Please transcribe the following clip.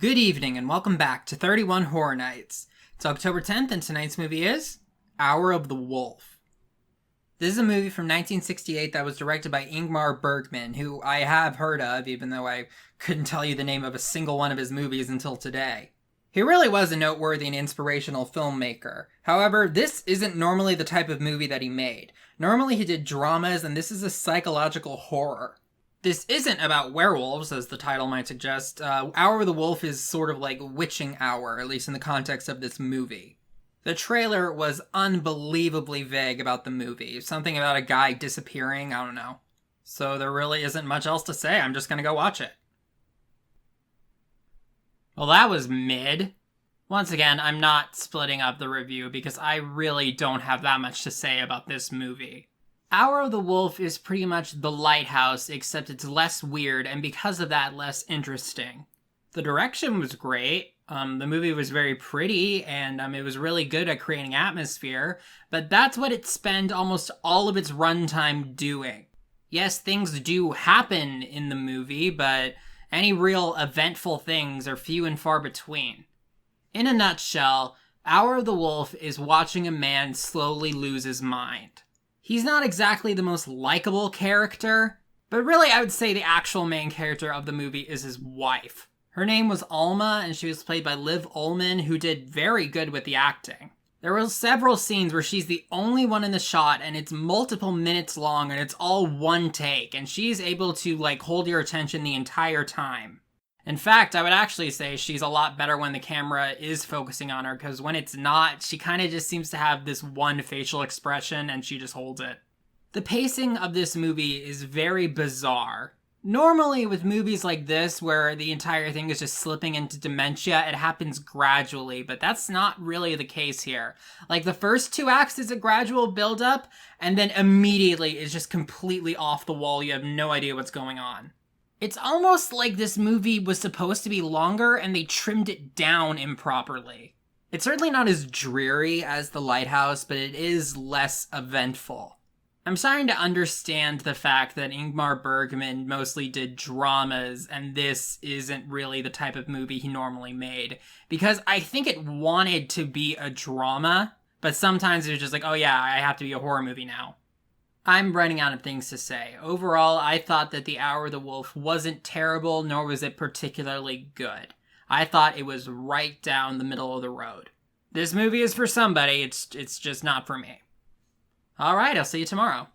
Good evening and welcome back to 31 Horror Nights. It's October 10th and tonight's movie is Hour of the Wolf. This is a movie from 1968 that was directed by Ingmar Bergman, who I have heard of, even though I couldn't tell you the name of a single one of his movies until today. He really was a noteworthy and inspirational filmmaker. However, this isn't normally the type of movie that he made. Normally he did dramas, and this is a psychological horror. This isn't about werewolves, as the title might suggest. Hour of the Wolf is sort of like Witching Hour, at least in the context of this movie. The trailer was unbelievably vague about the movie. Something about a guy disappearing, I don't know. So there really isn't much else to say. I'm just gonna go watch it. Well, that was mid. Once again, I'm not splitting up the review because I really don't have that much to say about this movie. Hour of the Wolf is pretty much The Lighthouse, except it's less weird, and because of that, less interesting. The direction was great, the movie was very pretty, and it was really good at creating atmosphere, but that's what it spent almost all of its runtime doing. Yes, things do happen in the movie, but any real eventful things are few and far between. In a nutshell, Hour of the Wolf is watching a man slowly lose his mind. He's not exactly the most likable character, but really I would say the actual main character of the movie is his wife. Her name was Alma, and she was played by Liv Ullmann, who did very good with the acting. There were several scenes where she's the only one in the shot, and it's multiple minutes long, and it's all one take, and she's able to, hold your attention the entire time. In fact, I would actually say she's a lot better when the camera is focusing on her, because when it's not, she kind of just seems to have this one facial expression, and she just holds it. The pacing of this movie is very bizarre. Normally, with movies like this, where the entire thing is just slipping into dementia, it happens gradually, but that's not really the case here. The first two acts is a gradual build-up, and then immediately it's just completely off the wall. You have no idea what's going on. It's almost like this movie was supposed to be longer and they trimmed it down improperly. It's certainly not as dreary as The Lighthouse, but it is less eventful. I'm starting to understand the fact that Ingmar Bergman mostly did dramas and this isn't really the type of movie he normally made, because I think it wanted to be a drama, but sometimes it was just like, oh yeah, I have to be a horror movie now. I'm running out of things to say. Overall, I thought that The Hour of the Wolf wasn't terrible, nor was it particularly good. I thought it was right down the middle of the road. This movie is for somebody, it's just not for me. Alright, I'll see you tomorrow.